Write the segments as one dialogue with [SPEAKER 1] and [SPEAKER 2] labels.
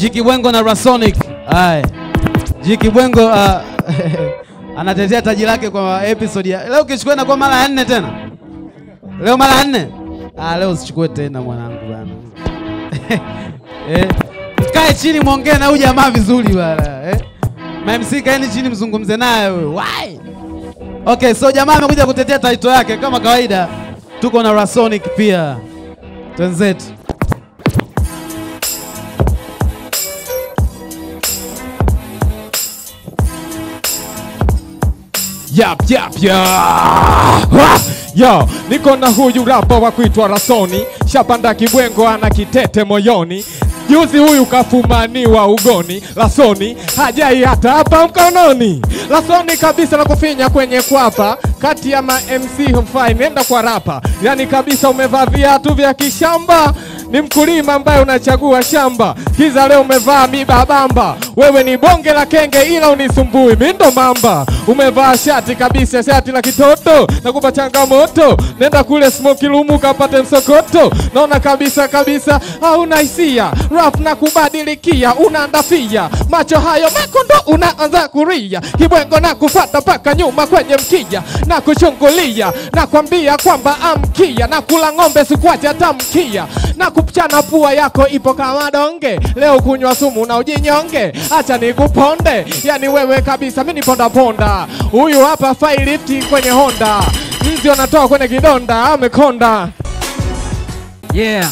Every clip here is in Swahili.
[SPEAKER 1] Jiki Bwengo na Rasonic. Hai. Jiki Bwengo anatetea taji lake kwa episode ya leo. Ukichukua na kwa mara ya 4 tena. Leo mara ya 4. Leo usichukue tena mwanangu bana. Kae chini muongee na huyu jamaa vizuri bana. MC kaeni chini mzungumze naye wewe. Why? Okay, so jamaa amekuja kutetea title yake kama kawaida. Tuko na Rasonic pia. Twenzetu.
[SPEAKER 2] Yap. Yo, niko na huyu rapa wa kuitwa Rasoni. Shapanda kibwengo ana kitete moyoni. Juzi huyu kafumaniwa ugoni. Rasoni hajai hata hapa mkononi. Rasoni kabisa na kufinya kwenye kwapa. Kati ya ma MC hufai nenda kwa rapa. Yani kabisa umevaa viatu vya kishamba. Ni mkulima ambaye unachagua shamba. Kiza leo umevaa mibabamba. Wewe ni bonge la kenge ila unisumbui mindo mamba. Umevaa shati kabisa, shati la kitoto. Nakupa changamoto. Nenda kule smoke lumu kapate msokoto. Naona kabisa hauna hisia. Rap na kubadilikia unaandafia. Macho hayo makondo unaanza kuria. Kibwengo na kufata paka nyuma kwenye mkia. Na kuchungulia na kwambia kwamba amkia. Na kula ngombe sikuache hata mkia. Na kupchana pua yako ipo kama donge. Leo kunywa sumu na ujinyonge. Acha nikuponde. Yani wewe kabisa mimi ponda. Huyu hapa fire lift kwenye Honda. Nzi anatoa kwenye kidonda amekonda.
[SPEAKER 3] Yeah,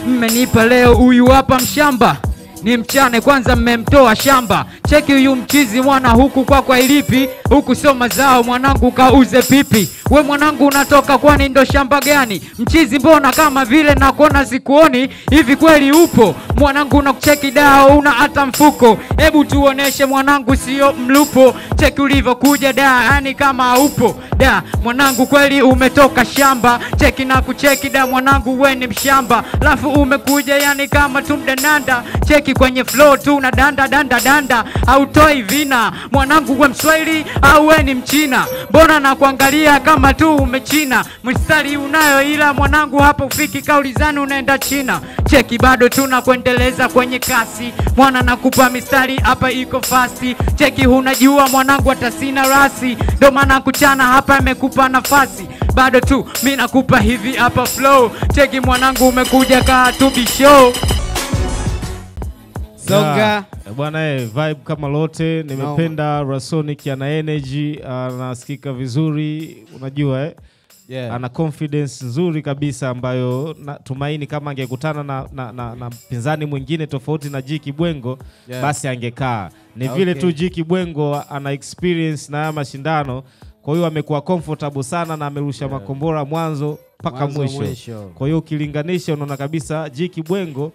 [SPEAKER 3] mmenipa leo huyu hapa mshamba. Ni mchane kwanza mmemtoa shamba. Cheki huyu mchizi mwana huku kwa ilipi. Huku sio mazao mwanangu kauze pipi. We mwanangu unatoka kwani ndo shamba gani? Mchizi mbona kama vile nakuona sikuoni. Hivi kweli upo? Mwanangu unakucheki dao una hata mfuko. Hebu tuoneshe mwanangu sio mlupo. Cheki ulivyo kuja da yani kama upo. Da mwanangu kweli umetoka shamba. Cheki na kucheki da mwanangu we ni mshamba. Lafu umekuja yani kama tumdananda. Cheki kwenye flow tu na danda. Hautoi vina. Mwanangu we mswahili au we ni mchina. Mbona na kuangalia kama tu umechina. Mstari unayo ila mwanangu hapa ufiki kaulizani unaenda China. Cheki bado tuna kuendeleza kwenye kasi. Mwana nakupa mistari hapa iko fasti. Cheki hunajua mwanangu hata sina rasi. Ndo maana kuchana hapa imekupa nafasi. Bado tu mimi nakupa hivi hapa flow. Cheki mwanangu umekuja kaa to be show.
[SPEAKER 1] Songa.
[SPEAKER 4] Bwana vibe kama lote. Nimependa Rasonic ana energy, anasikika vizuri, unajua ana confidence nzuri kabisa ambayo tumaini kama angekutana na pinzani mwingine tofauti na Jiki Bwengo basi angekaa. Ni vile tu Jiki Bwengo ana experience na mashindano, kwa hiyo amekuwa comfortable sana na amerusha makombora mwanzo mpaka mwisho. Kwa hiyo ukilinganisha unaona kabisa Jiki Bwengo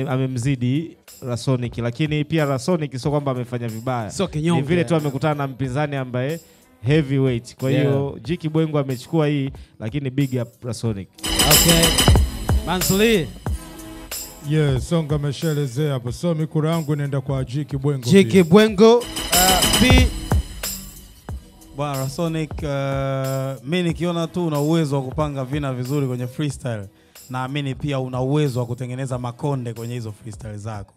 [SPEAKER 4] amemzidi Rasonic, lakini pia Rasonic sio kwamba amefanya vibaya. Ni vile tu amekutana na mpinzani ambaye heavyweight. Kwa hiyo Jiki Bwengo amechukua hii, lakini big up Rasonic.
[SPEAKER 1] Okay. Mansuri.
[SPEAKER 5] Songa ameshaelezea hapo. So mikura yangu inaenda kwa Jiki Bwengo.
[SPEAKER 1] Jiki Bwengo P.
[SPEAKER 6] Bwana Rasonic, mimi nikiona tu una uwezo wa kupanga vina vizuri kwenye freestyle. Naamini pia una uwezo wa kutengeneza makonde kwenye hizo freestyle zako.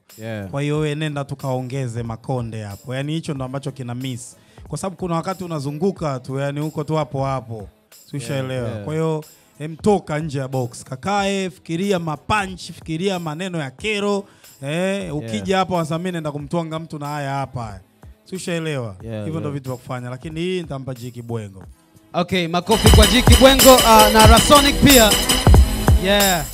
[SPEAKER 6] Kwa hiyo wewe nenda tukaongeze makonde hapo. Yani hicho ndo ambacho kina miss. Kwa sababu kuna wakati unazunguka tu yani huko tu hapo. Ushaelewa. Kwa hiyo mtoka nje ya box. Kakae, fikiria mapunch, fikiria maneno ya kero. Ukija hapa wasamini nenda kumtwanga mtu na haya hapa. Ushaelewa. Hivyo ndo vitu vya kufanya, lakini hii nitampa Jiki Bwengo.
[SPEAKER 1] Okay, makofi kwa Jiki Bwengo na Rasonic pia. Yeah.